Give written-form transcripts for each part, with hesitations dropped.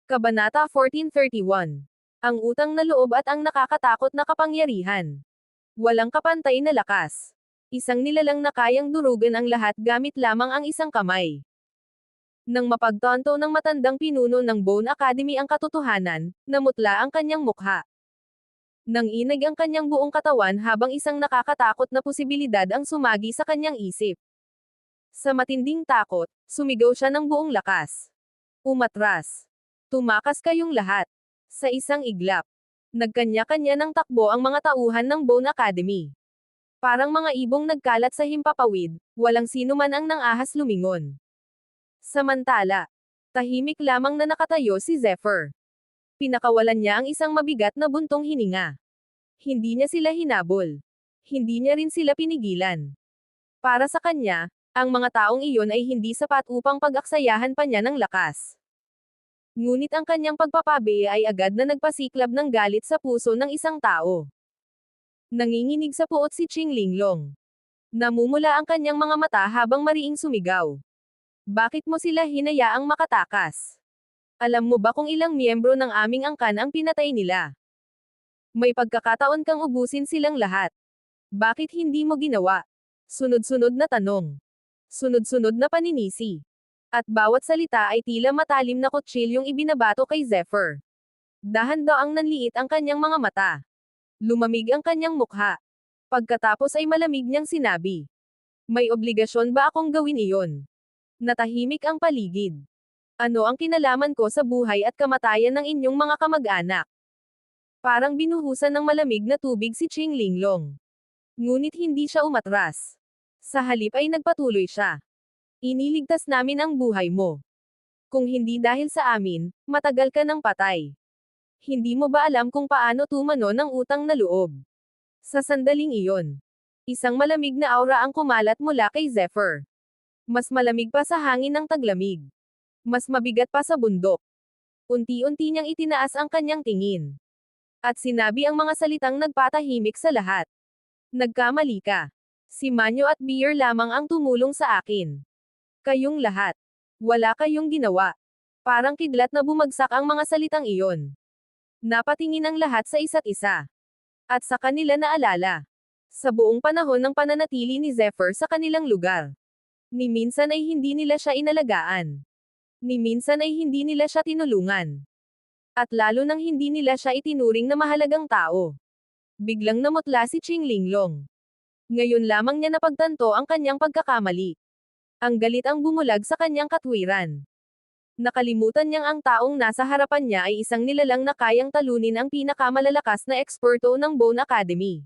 Kabanata 1431. Ang utang na loob at ang nakakatakot na kapangyarihan. Walang kapantay na lakas. Isang nilalang na kayang durugan ang lahat gamit lamang ang isang kamay. Nang mapagtanto ng matandang pinuno ng Bone Academy ang katotohanan, namutla ang kanyang mukha. Nang inag ang kanyang buong katawan habang isang nakakatakot na posibilidad ang sumagi sa kanyang isip. Sa matinding takot, sumigaw siya ng buong lakas. Umatras. Tumakas kayong lahat. Sa isang iglap. Nagkanya-kanya ng takbo ang mga tauhan ng Bone Academy. Parang mga ibong nagkalat sa himpapawid, walang sino man ang nang-ahas lumingon. Samantala, tahimik lamang na nakatayo si Zephyr. Pinakawalan niya ang isang mabigat na buntong hininga. Hindi niya sila hinabol. Hindi niya rin sila pinigilan. Para sa kanya, ang mga taong iyon ay hindi sapat upang pag-aksayahan pa niya ng lakas. Ngunit ang kanyang pagpapabe ay agad na nagpasiklab ng galit sa puso ng isang tao. Nanginginig sa puot si Qing Linglong. Namumula ang kanyang mga mata habang mariing sumigaw. Bakit mo sila hinayaang makatakas? Alam mo ba kung ilang miyembro ng aming angkan ang pinatay nila? May pagkakataon kang ubusin silang lahat. Bakit hindi mo ginawa? Sunod-sunod na tanong. Sunod-sunod na paninisi. At bawat salita ay tila matalim na kutsilyong ibinabato kay Zephyr. Dahan-daang nanliit ang kanyang mga mata. Lumamig ang kanyang mukha. Pagkatapos ay malamig niyang sinabi. May obligasyon ba akong gawin iyon? Natahimik ang paligid. Ano ang kinalaman ko sa buhay at kamatayan ng inyong mga kamag-anak? Parang binuhusan ng malamig na tubig si Qing Linglong. Ngunit hindi siya umatras. Sa halip ay nagpatuloy siya. Iniligtas namin ang buhay mo. Kung hindi dahil sa amin, matagal ka ng patay. Hindi mo ba alam kung paano tumano ng utang na loob? Sa sandaling iyon, isang malamig na aura ang kumalat mula kay Zephyr. Mas malamig pa sa hangin ng taglamig. Mas mabigat pa sa bundok. Unti-unti niyang itinaas ang kanyang tingin. At sinabi ang mga salitang nagpatahimik sa lahat. Nagkamali ka. Si Manyo at Beer lamang ang tumulong sa akin. Kayong lahat. Wala kayong ginawa. Parang kidlat na bumagsak ang mga salitang iyon. Napatingin ang lahat sa isa't isa. At sa kanila naalala. Sa buong panahon ng pananatili ni Zephyr sa kanilang lugar. Ni minsan ay hindi nila siya inalagaan. Ni minsan ay hindi nila siya tinulungan. At lalo nang hindi nila siya itinuring na mahalagang tao. Biglang namutla si Qing Linglong. Ngayon lamang niya napagtanto ang kanyang pagkakamali. Ang galit ang bumulag sa kanyang katwiran. Nakalimutan niyang ang taong nasa harapan niya ay isang nilalang na kayang talunin ang pinakamalalakas na eksperto ng Bone Academy.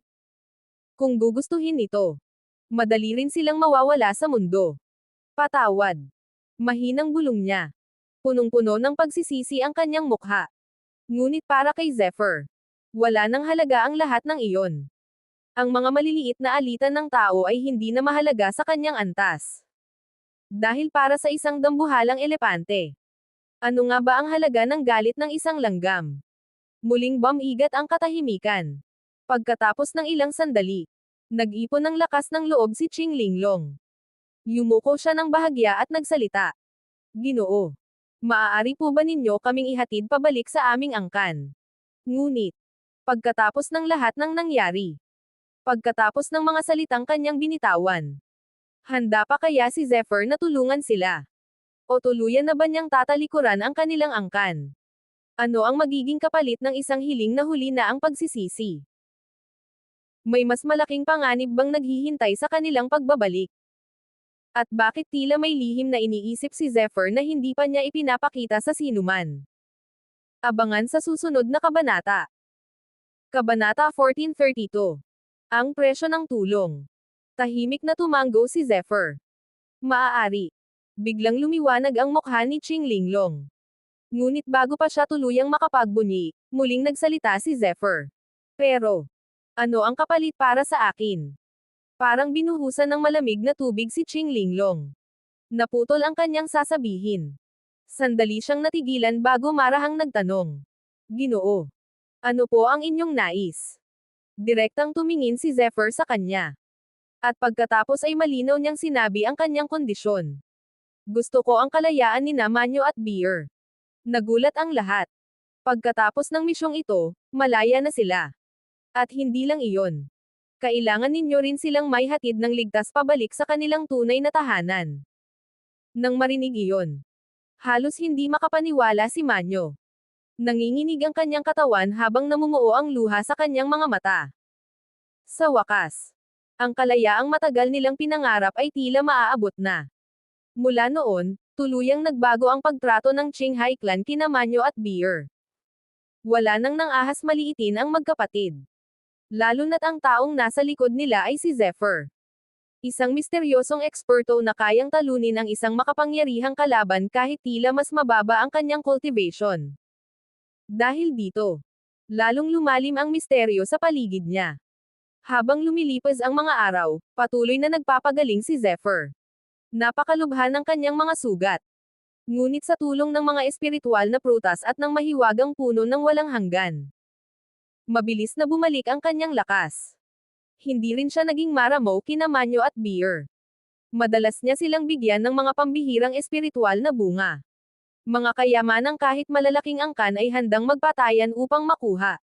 Kung gugustuhin ito, madali rin silang mawawala sa mundo. Patawad. Mahinang bulong niya. Punong-puno ng pagsisisi ang kanyang mukha. Ngunit para kay Zephyr, wala nang halaga ang lahat ng iyon. Ang mga maliliit na alitan ng tao ay hindi na mahalaga sa kanyang antas. Dahil para sa isang dambuhalang elepante. Ano nga ba ang halaga ng galit ng isang langgam? Muling bumigat ang katahimikan. Pagkatapos ng ilang sandali, nag-ipon ng lakas ng loob si Qing Linglong. Yumuko siya ng bahagya at nagsalita. Ginoo. Maaari po ba ninyo kaming ihatid pabalik sa aming angkan? Ngunit, pagkatapos ng lahat ng nangyari, pagkatapos ng mga salitang kanyang binitawan, handa pa kaya si Zephyr na tulungan sila? O tuluyan na ba niyang tatalikuran ang kanilang angkan? Ano ang magiging kapalit ng isang hiling na huli na ang pagsisisi? May mas malaking panganib bang naghihintay sa kanilang pagbabalik? At bakit tila may lihim na iniisip si Zephyr na hindi pa niya ipinapakita sa sinuman? Abangan sa susunod na kabanata. Kabanata 1432. Ang presyo ng tulong. Tahimik na tumanggo si Zephyr. Maaari. Biglang lumiwanag ang mukha ni Qing Linglong. Ngunit bago pa siya tuluyang makapagbunyi, muling nagsalita si Zephyr. Pero, ano ang kapalit para sa akin? Parang binuhusan ng malamig na tubig si Qing Linglong. Naputol ang kanyang sasabihin. Sandali siyang natigilan bago marahang nagtanong. Ginoo. Ano po ang inyong nais? Direktang tumingin si Zephyr sa kanya. At pagkatapos ay malinaw niyang sinabi ang kanyang kondisyon. Gusto ko ang kalayaan ni Manyo at Beer. Nagulat ang lahat. Pagkatapos ng misyong ito, malaya na sila. At hindi lang iyon. Kailangan ninyo rin silang may hatid ng ligtas pabalik sa kanilang tunay na tahanan. Nang marinig iyon, halos hindi makapaniwala si Manyo. Nanginginig ang kanyang katawan habang namumuo ang luha sa kanyang mga mata. Sa wakas, ang kalayaang matagal nilang pinangarap ay tila maaabot na. Mula noon, tuluyang nagbago ang pagtrato ng Qinghai clan kina Manyo at Beer. Wala nang nang-ahas maliitin ang magkapatid. Lalo na't ang taong nasa likod nila ay si Zephyr. Isang misteryosong eksperto na kayang talunin ang isang makapangyarihang kalaban kahit tila mas mababa ang kanyang cultivation. Dahil dito, lalong lumalim ang misteryo sa paligid niya. Habang lumilipas ang mga araw, patuloy na nagpapagaling si Zephyr. Napakalubha ng kanyang mga sugat. Ngunit sa tulong ng mga espiritual na prutas at ng mahiwagang puno ng walang hanggan, mabilis na bumalik ang kanyang lakas. Hindi rin siya naging maramo kina Manyo at Beer. Madalas niya silang bigyan ng mga pambihirang espiritual na bunga. Mga kayamanang kahit malalaking angkan ay handang magpatayan upang makuha.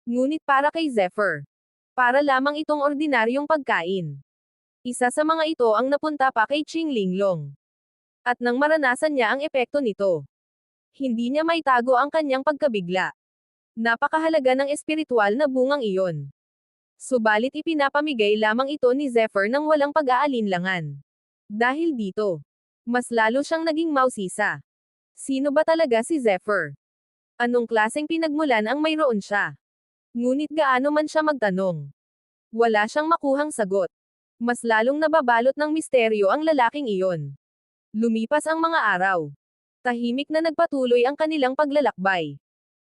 Ngunit para kay Zephyr, para lamang itong ordinaryong pagkain. Isa sa mga ito ang napunta pa kay Qing Linglong. At nang maranasan niya ang epekto nito, hindi niya maitago ang kanyang pagkabigla. Napakahalaga ng espiritual na bungang iyon. Subalit ipinapamigay lamang ito ni Zephyr nang walang pag-aalinlangan. Dahil dito, mas lalo siyang naging mausisa. Sino ba talaga si Zephyr? Anong klaseng pinagmulan ang mayroon siya? Ngunit gaano man siya magtanong, wala siyang makuhang sagot. Mas lalong nababalot ng misteryo ang lalaking iyon. Lumipas ang mga araw. Tahimik na nagpatuloy ang kanilang paglalakbay.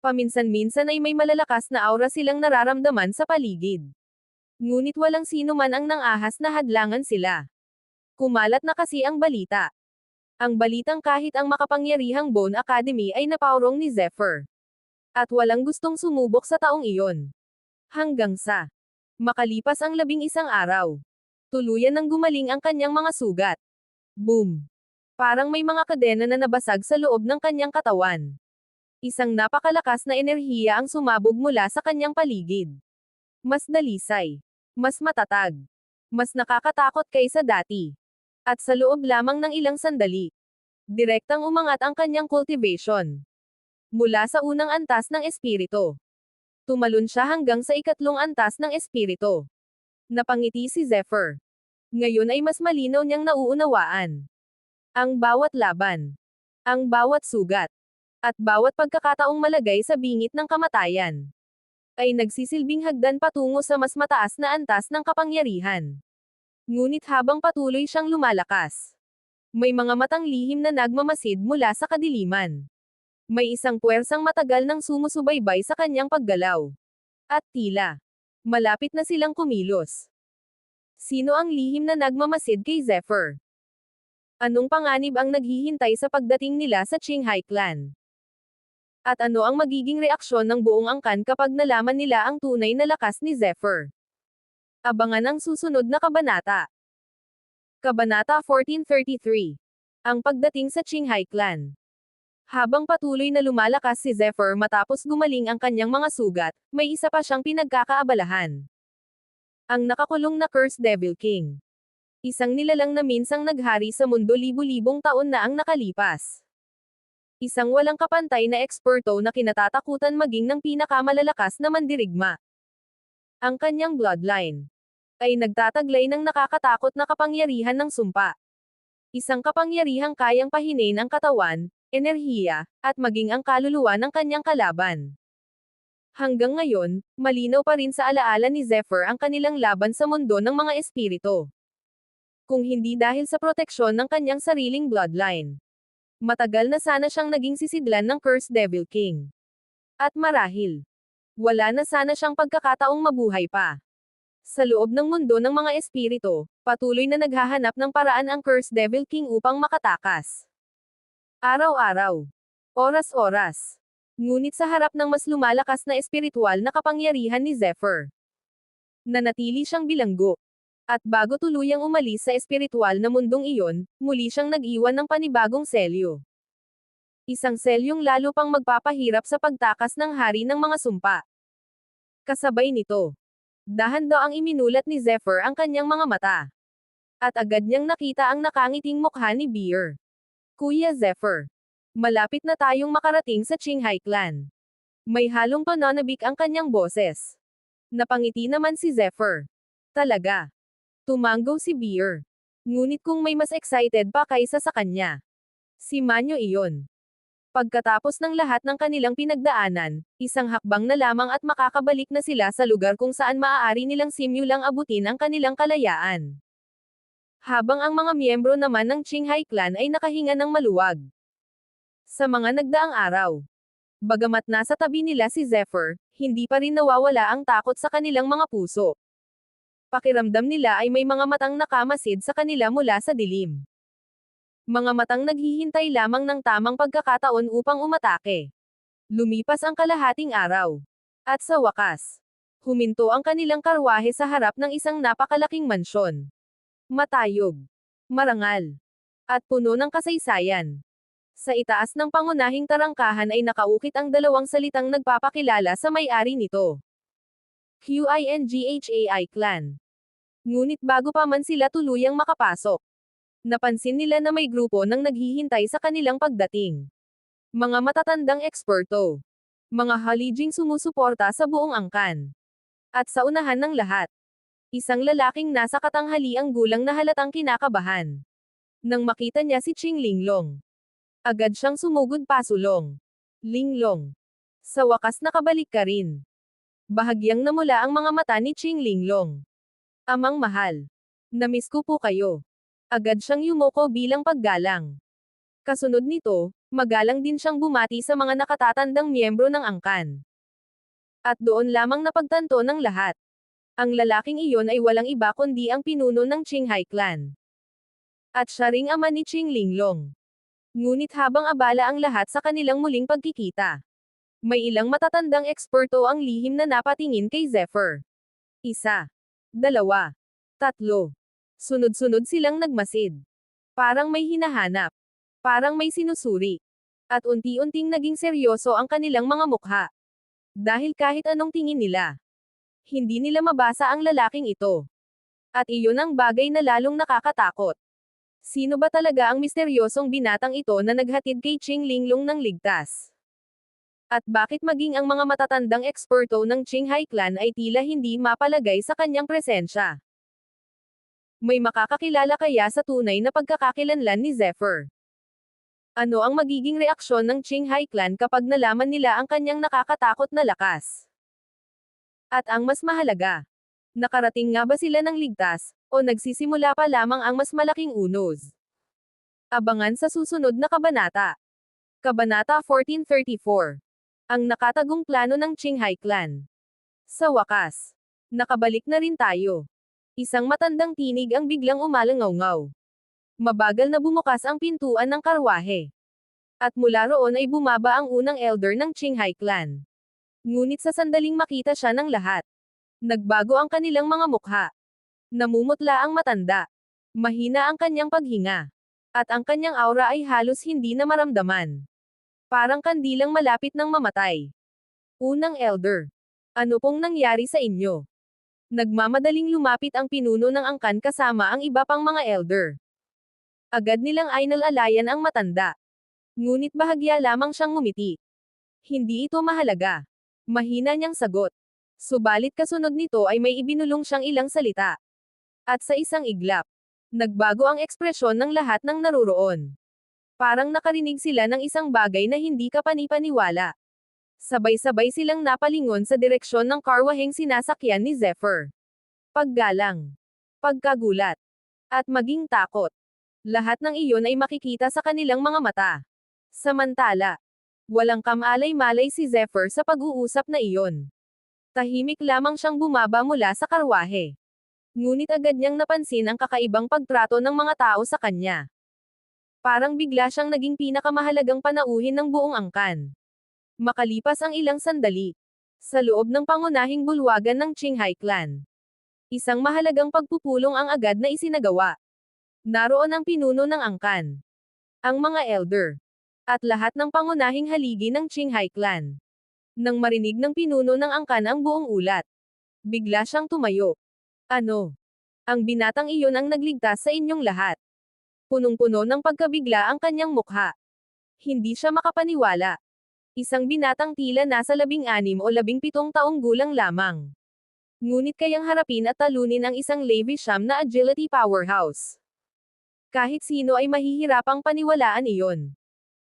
Paminsan-minsan ay may malalakas na aura silang nararamdaman sa paligid. Ngunit walang sino man ang nang-ahas na hadlangan sila. Kumalat na kasi ang balita. Ang balitang kahit ang makapangyarihang Bone Academy ay napaurong ni Zephyr. At walang gustong sumubok sa taong iyon. Hanggang sa makalipas ang 11 araw. Tuluyan nang gumaling ang kanyang mga sugat. Boom! Parang may mga kadena na nabasag sa loob ng kanyang katawan. Isang napakalakas na enerhiya ang sumabog mula sa kanyang paligid. Mas dalisay. Mas matatag. Mas nakakatakot kaysa dati. At sa loob lamang ng ilang sandali, direktang umangat ang kanyang cultivation. Mula sa unang antas ng espiritu, tumalon siya hanggang sa ikatlong antas ng espiritu. Napangiti si Zephyr. Ngayon ay mas malinaw niyang nauunawaan. Ang bawat laban, ang bawat sugat, at bawat pagkakataong malagay sa bingit ng kamatayan, ay nagsisilbing hagdan patungo sa mas mataas na antas ng kapangyarihan. Ngunit habang patuloy siyang lumalakas, may mga matang lihim na nagmamasid mula sa kadiliman. May isang puwersang matagal nang sumusubaybay sa kanyang paggalaw. At tila, malapit na silang kumilos. Sino ang lihim na nagmamasid kay Zephyr? Anong panganib ang naghihintay sa pagdating nila sa Qinghai clan? At ano ang magiging reaksyon ng buong angkan kapag nalaman nila ang tunay na lakas ni Zephyr? Abangan ang susunod na kabanata. Kabanata 1433. Ang pagdating sa Qinghai clan. Habang patuloy na lumalakas si Zephyr matapos gumaling ang kanyang mga sugat, may isa pa siyang pinagkakaabalahan. Ang nakakulong na Cursed Devil King. Isang nilalang na minsang naghari sa mundo libu-libong taon na ang nakalipas. Isang walang kapantay na eksperto na kinatatakutan maging ng pinakamalalakas na mandirigma. Ang kanyang bloodline ay nagtataglay ng nakakatakot na kapangyarihan ng sumpa. Isang kapangyarihang kayang pahinain ang katawan, enerhiya, at maging ang kaluluwa ng kanyang kalaban. Hanggang ngayon, malinaw pa rin sa alaala ni Zephyr ang kanilang laban sa mundo ng mga espiritu. Kung hindi dahil sa proteksyon ng kanyang sariling bloodline, matagal na sana siyang naging sisidlan ng Cursed Devil King. At marahil, wala na sana siyang pagkakataong mabuhay pa. Sa loob ng mundo ng mga espiritu, patuloy na naghahanap ng paraan ang Cursed Devil King upang makatakas. Araw-araw. Oras-oras. Ngunit sa harap ng mas lumalakas na espiritual na kapangyarihan ni Zephyr, nanatili siyang bilanggo. At bago tuluyang umalis sa espiritual na mundong iyon, muli siyang nag-iwan ng panibagong selyo. Isang selyong lalo pang magpapahirap sa pagtakas ng hari ng mga sumpa. Kasabay nito, dahan-daang iminulat ni Zephyr ang kanyang mga mata. At agad niyang nakita ang nakangiting mukha ni Beer. Kuya Zephyr, malapit na tayong makarating sa Qinghai Clan. May halong pananabik ang kanyang boses. Napangiti naman si Zephyr. Talaga. Tumanggo si Beer. Ngunit kung may mas excited pa kaysa sa kanya, si Manyo iyon. Pagkatapos ng lahat ng kanilang pinagdaanan, isang hakbang na lamang at makakabalik na sila sa lugar kung saan maaari nilang simulang abutin ang kanilang kalayaan. Habang ang mga miyembro naman ng Qinghai Clan ay nakahinga ng maluwag. Sa mga nagdaang araw, bagamat nasa tabi nila si Zephyr, hindi pa rin nawawala ang takot sa kanilang mga puso. Pakiramdam nila ay may mga matang nakamasid sa kanila mula sa dilim. Mga matang naghihintay lamang ng tamang pagkakataon upang umatake. Lumipas ang kalahating araw. At sa wakas, huminto ang kanilang karwahe sa harap ng isang napakalaking mansyon. Matayog, marangal, at puno ng kasaysayan. Sa itaas ng pangunahing tarangkahan ay nakaukit ang dalawang salitang nagpapakilala sa may-ari nito. Qinghai Clan. Ngunit bago pa man sila tuluyang makapasok, napansin nila na may grupo nang naghihintay sa kanilang pagdating. Mga matatandang eksperto. Mga halijing sumusuporta sa buong angkan. At sa unahan ng lahat, isang lalaking nasa katanghaliang gulang na halatang kinakabahan. Nang makita niya si Qing Linglong, agad siyang sumugod pasulong. Linglong. Sa wakas nakabalik ka rin. Bahagyang namula ang mga mata ni Qing Linglong. Amang mahal. Namiss ko po kayo. Agad siyang yumoko bilang paggalang. Kasunod nito, magalang din siyang bumati sa mga nakatatandang miyembro ng angkan. At doon lamang napagtanto ng lahat. Ang lalaking iyon ay walang iba kundi ang pinuno ng Qinghai Clan. At siya ring ama ni Qing Linglong. Ngunit habang abala ang lahat sa kanilang muling pagkikita, may ilang matatandang eksperto ang lihim na napatingin kay Zephyr. 1, 2, 3. Sunod-sunod silang nagmasid. Parang may hinahanap. Parang may sinusuri. At unti-unting naging seryoso ang kanilang mga mukha. Dahil kahit anong tingin nila, hindi nila mabasa ang lalaking ito. At iyon ang bagay na lalong nakakatakot. Sino ba talaga ang misteryosong binatang ito na naghatid kay Qing Linglong ng ligtas? At bakit maging ang mga matatandang eksperto ng Qinghai Clan ay tila hindi mapalagay sa kanyang presensya? May makakakilala kaya sa tunay na pagkakakilanlan ni Zephyr? Ano ang magiging reaksyon ng Qinghai Clan kapag nalaman nila ang kanyang nakakatakot na lakas? At ang mas mahalaga, nakarating nga ba sila ng ligtas, o nagsisimula pa lamang ang mas malaking unos? Abangan sa susunod na kabanata. Kabanata 1434. Ang nakatagong plano ng Qinghai Clan. Sa wakas, nakabalik na rin tayo. Isang matandang tinig ang biglang umalangaw-ngaw. Mabagal na bumukas ang pintuan ng karwahe. At mula roon ay bumaba ang unang elder ng Qinghai Clan. Ngunit sa sandaling makita siya ng lahat, nagbago ang kanilang mga mukha. Namumutla ang matanda. Mahina ang kanyang paghinga. At ang kanyang aura ay halos hindi na maramdaman. Parang kandilang malapit ng mamatay. Unang elder. Ano pong nangyari sa inyo? Nagmamadaling lumapit ang pinuno ng angkan kasama ang iba pang mga elder. Agad nilang ainal-alayan ang matanda. Ngunit bahagya lamang siyang ngumiti. Hindi ito mahalaga. Mahina niyang sagot. Subalit kasunod nito ay may ibinulong siyang ilang salita. At sa isang iglap, nagbago ang ekspresyon ng lahat ng naruroon. Parang nakarinig sila ng isang bagay na hindi kapani-paniwala. Sabay-sabay silang napalingon sa direksyon ng karwaheng sinasakyan ni Zephyr. Paggalang, pagkagulat, at maging takot. Lahat ng iyon ay makikita sa kanilang mga mata. Samantala, walang kamalay-malay si Zephyr sa pag-uusap na iyon. Tahimik lamang siyang bumaba mula sa karwahe. Ngunit agad niyang napansin ang kakaibang pagtrato ng mga tao sa kanya. Parang bigla siyang naging pinakamahalagang panauhin ng buong angkan. Makalipas ang ilang sandali, sa loob ng pangunahing bulwagan ng Qinghai Clan, isang mahalagang pagpupulong ang agad na isinagawa. Naroon ang pinuno ng angkan, ang mga elder, at lahat ng pangunahing haligi ng Qinghai clan. Nang marinig ng pinuno ng angkan ang buong ulat, bigla siyang tumayo. Ano? Ang binatang iyon ang nagligtas sa inyong lahat. Punong-puno ng pagkabigla ang kanyang mukha. Hindi siya makapaniwala. Isang binatang tila nasa 16 o 17 taong gulang lamang. Ngunit kayang harapin at talunin ang isang Levisham na agility powerhouse. Kahit sino ay mahihirapang paniwalaan iyon.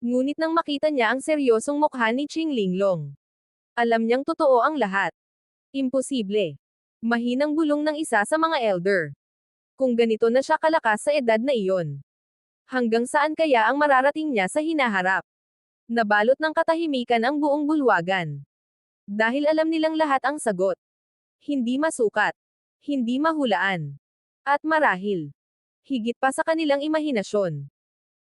Ngunit nang makita niya ang seryosong mukha ni Qing Linglong, alam niyang totoo ang lahat. Imposible. Mahinang bulong ng isa sa mga elder. Kung ganito na siya kalakas sa edad na iyon, hanggang saan kaya ang mararating niya sa hinaharap? Nabalot ng katahimikan ang buong bulwagan. Dahil alam nilang lahat ang sagot. Hindi masukat. Hindi mahulaan. At marahil, higit pa sa kanilang imahinasyon.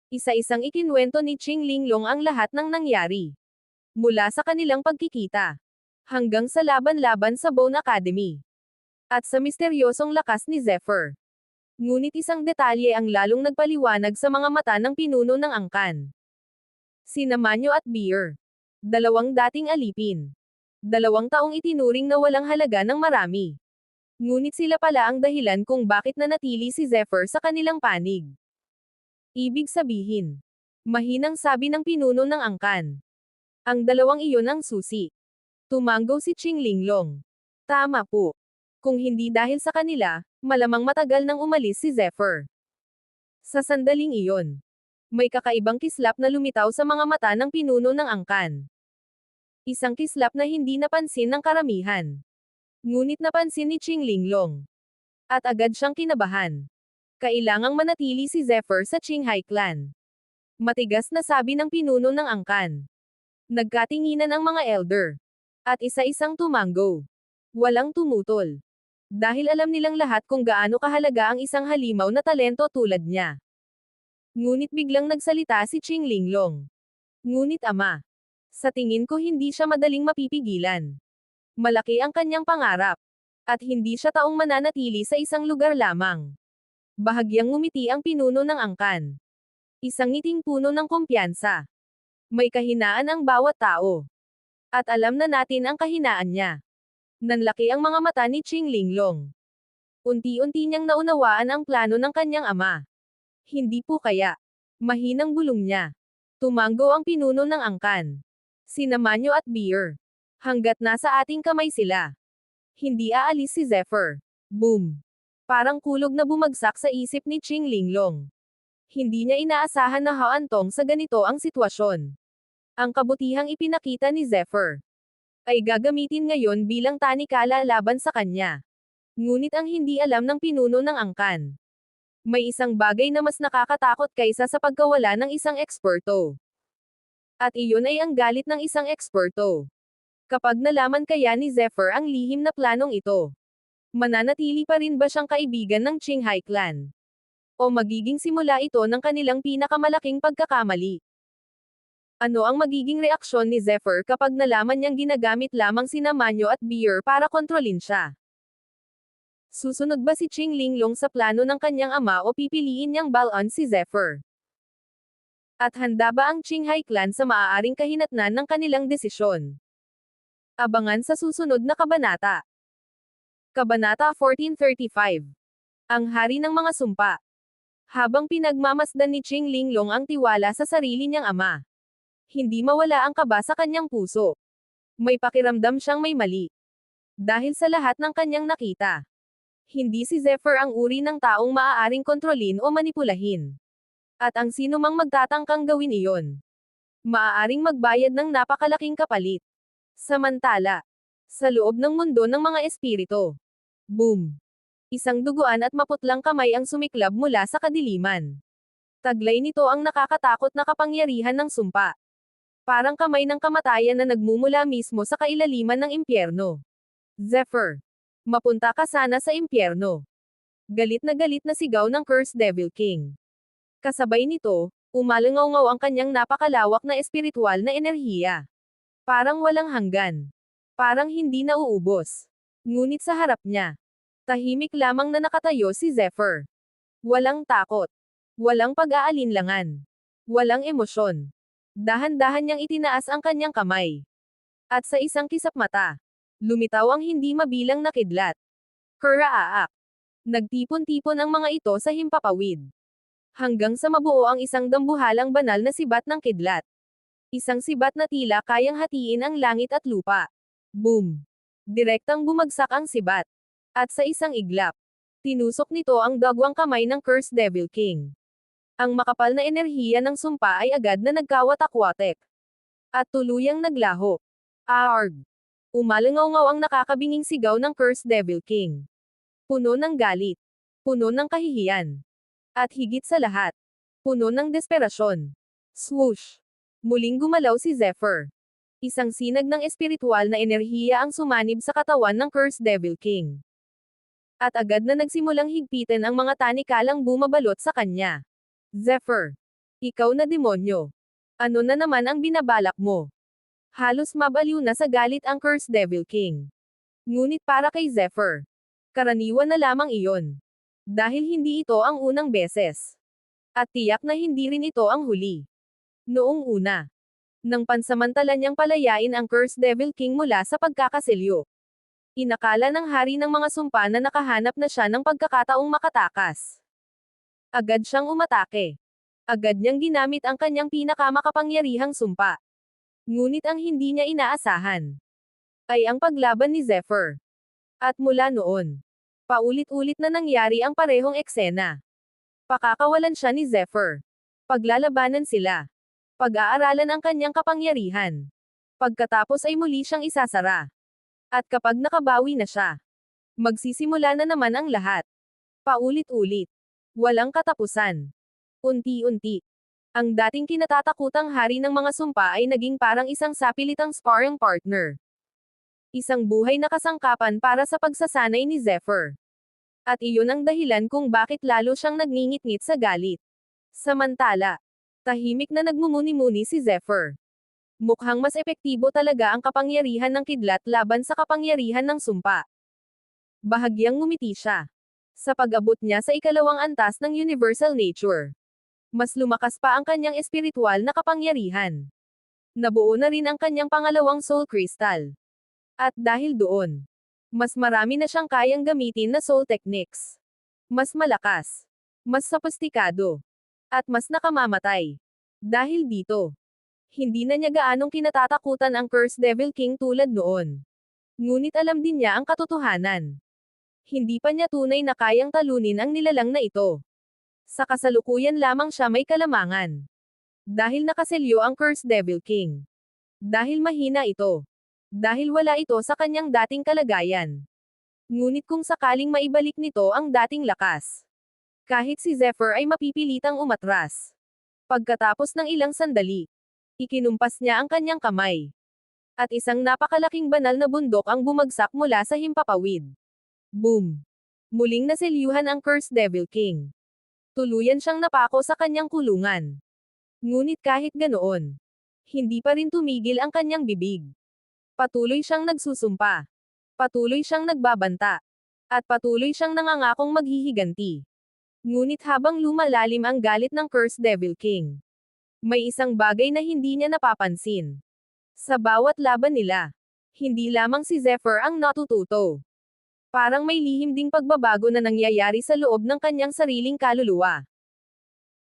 Isa-isang ikinwento ni Qing Linglong ang lahat ng nangyari. Mula sa kanilang pagkikita, hanggang sa laban-laban sa Bone Academy. At sa misteryosong lakas ni Zephyr. Ngunit isang detalye ang lalong nagpaliwanag sa mga mata ng pinuno ng angkan. Sina Manyo at Beer. Dalawang dating alipin. 2 taong itinuring na walang halaga ng marami. Ngunit sila pala ang dahilan kung bakit nanatili si Zephyr sa kanilang panig. Ibig sabihin, mahinang sabi ng pinuno ng angkan. Ang dalawang iyon ang susi. Tumanggo si Qing Linglong. Tama po. Kung hindi dahil sa kanila, malamang matagal nang umalis si Zephyr. Sa sandaling iyon, may kakaibang kislap na lumitaw sa mga mata ng pinuno ng angkan. Isang kislap na hindi napansin ng karamihan. Ngunit napansin ni Qing Linglong. At agad siyang kinabahan. Kailangang manatili si Zephyr sa Qinghai clan. Matigas na sabi ng pinuno ng angkan. Nagkatinginan ang mga elder. At isa-isang tumanggo. Walang tumutol. Dahil alam nilang lahat kung gaano kahalaga ang isang halimaw na talento tulad niya. Ngunit biglang nagsalita si Qing Linglong. Ngunit ama, sa tingin ko hindi siya madaling mapipigilan. Malaki ang kanyang pangarap. At hindi siya taong mananatili sa isang lugar lamang. Bahagyang ngumiti ang pinuno ng angkan. Isang ngiting puno ng kumpiyansa. May kahinaan ang bawat tao. At alam na natin ang kahinaan niya. Nanlaki ang mga mata ni Qing Linglong. Unti-unti niyang naunawaan ang plano ng kanyang ama. Hindi po kaya. Mahinang bulong niya. Tumanggo ang pinuno ng angkan. Sina Manyo at Beer. Hanggat nasa ating kamay sila. Hindi aalis si Zephyr. Boom. Parang kulog na bumagsak sa isip ni Qing Linglong. Hindi niya inaasahan na haantong sa ganito ang sitwasyon. Ang kabutihang ipinakita ni Zephyr ay gagamitin ngayon bilang tanikala laban sa kanya. Ngunit ang hindi alam ng pinuno ng angkan. May isang bagay na mas nakakatakot kaysa sa pagkawala ng isang eksperto. At iyon ay ang galit ng isang eksperto. Kapag nalaman kaya ni Zephyr ang lihim na planong ito, mananatili pa rin ba siyang kaibigan ng Qinghai clan? O magiging simula ito ng kanilang pinakamalaking pagkakamali? Ano ang magiging reaksyon ni Zephyr kapag nalaman niyang ginagamit lamang sina Manyo at Beer para kontrolin siya? Susunod ba si Qing Linglong sa plano ng kanyang ama o pipiliin niyang balon si Zephyr? At handa ba ang Qinghai clan sa maaaring kahinatnan ng kanilang desisyon? Abangan sa susunod na kabanata. Kabanata 1435. Ang hari ng mga sumpa. Habang pinagmamasdan ni Qing Linglong ang tiwala sa sarili niyang ama, hindi mawala ang kaba sa kanyang puso. May pakiramdam siyang may mali. Dahil sa lahat ng kanyang nakita. Hindi si Zephyr ang uri ng taong maaaring kontrolin o manipulahin. At ang sino mang magtatangkang gawin iyon, maaaring magbayad ng napakalaking kapalit. Samantala, sa loob ng mundo ng mga espiritu. Boom! Isang duguan at maputlang kamay ang sumiklab mula sa kadiliman. Taglay nito ang nakakatakot na kapangyarihan ng sumpa. Parang kamay ng kamatayan na nagmumula mismo sa kailaliman ng impyerno. Zephyr, mapunta ka sana sa impyerno. Galit na sigaw ng Cursed Devil King. Kasabay nito, umalangaw ang kanyang napakalawak na espiritual na enerhiya. Parang walang hanggan. Parang hindi nauubos. Ngunit sa harap niya, tahimik lamang na nakatayo si Zephyr. Walang takot. Walang pag-aalinlangan. Walang emosyon. Dahan-dahan niyang itinaas ang kanyang kamay. At sa isang kisap mata, lumitaw ang hindi mabilang na kidlat. Kuraaak. Nagtipon-tipon ang mga ito sa himpapawid. Hanggang sa mabuo ang isang dambuhalang banal na sibat ng kidlat. Isang sibat na tila kayang hatiin ang langit at lupa. Boom! Direktang bumagsak ang sibat. At sa isang iglap, tinusok nito ang dagwang kamay ng Cursed Devil King. Ang makapal na enerhiya ng sumpa ay agad na nagkawatak-watek. At tuluyang naglaho. Arg! Umalangaw-ngaw ang nakakabinging sigaw ng Cursed Devil King. Puno ng galit. Puno ng kahihiyan. At higit sa lahat, puno ng desperasyon. Swoosh! Muling gumalaw si Zephyr. Isang sinag ng espiritual na enerhiya ang sumanib sa katawan ng Cursed Devil King. At agad na nagsimulang higpitan ang mga tanikalang bumabalot sa kanya. Zephyr! Ikaw na demonyo! Ano na naman ang binabalak mo? Halos mabaliw na sa galit ang Cursed Devil King. Ngunit para kay Zephyr, karaniwan na lamang iyon. Dahil hindi ito ang unang beses. At tiyak na hindi rin ito ang huli. Noong una, nang pansamantala niyang palayain ang Cursed Devil King mula sa pagkakaselyo. Inakala ng hari ng mga sumpa na nakahanap na siya ng pagkakataong makatakas. Agad siyang umatake. Agad niyang ginamit ang kanyang pinakamakapangyarihang sumpa. Ngunit ang hindi niya inaasahan ay ang paglaban ni Zephyr. At mula noon, paulit-ulit na nangyari ang parehong eksena. Pakakawalan siya ni Zephyr. Paglalabanan sila. Pag-aaralan ang kanyang kapangyarihan. Pagkatapos ay muli siyang isasara. At kapag nakabawi na siya, magsisimula na naman ang lahat. Paulit-ulit. Walang katapusan. Unti-unti. Ang dating kinatatakutang hari ng mga sumpa ay naging parang isang sapilitang sparring partner. Isang buhay na kasangkapan para sa pagsasanay ni Zephyr. At iyon ang dahilan kung bakit lalo siyang nagngingit-ngit sa galit. Samantala, tahimik na nagmumuni-muni si Zephyr. Mukhang mas epektibo talaga ang kapangyarihan ng kidlat laban sa kapangyarihan ng sumpa. Bahagyang ngumiti siya. Sa pag-abot niya sa ikalawang antas ng Universal Nature, mas lumakas pa ang kanyang espiritual na kapangyarihan. Nabuo na rin ang kanyang pangalawang Soul Crystal. At dahil doon, mas marami na siyang kayang gamitin na Soul Techniques. Mas malakas, mas sophisticado, at mas nakamamatay. Dahil dito, hindi na niya gaanong kinatatakutan ang Cursed Devil King tulad noon. Ngunit alam din niya ang katotohanan. Hindi pa niya tunay na kayang talunin ang nilalang na ito. Sa kasalukuyan lamang siya may kalamangan. Dahil nakaselyo ang Cursed Devil King. Dahil mahina ito. Dahil wala ito sa kanyang dating kalagayan. Ngunit kung sakaling maibalik nito ang dating lakas, kahit si Zephyr ay mapipilitang umatras. Pagkatapos ng ilang sandali, ikinumpas niya ang kanyang kamay. At isang napakalaking banal na bundok ang bumagsak mula sa himpapawid. Boom! Muling naselyuhan ang Cursed Devil King. Tuluyan siyang napako sa kanyang kulungan. Ngunit kahit ganoon, hindi pa rin tumigil ang kanyang bibig. Patuloy siyang nagsusumpa. Patuloy siyang nagbabanta. At patuloy siyang nangangakong maghihiganti. Ngunit habang lumalalim ang galit ng Cursed Devil King, may isang bagay na hindi niya napapansin. Sa bawat laban nila, hindi lamang si Zephyr ang natututo. Parang may lihim ding pagbabago na nangyayari sa loob ng kanyang sariling kaluluwa.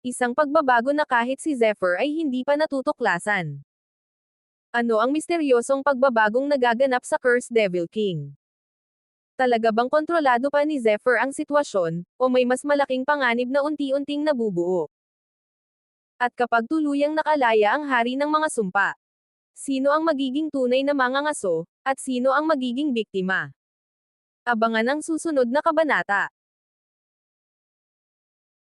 Isang pagbabago na kahit si Zephyr ay hindi pa natutuklasan. Ano ang misteryosong pagbabagong nagaganap sa Cursed Devil King? Talaga bang kontrolado pa ni Zephyr ang sitwasyon, o may mas malaking panganib na unti-unting nabubuo? At kapag tuluyang nakalaya ang hari ng mga sumpa, sino ang magiging tunay na mangangaso, at sino ang magiging biktima? Abangan ang susunod na kabanata.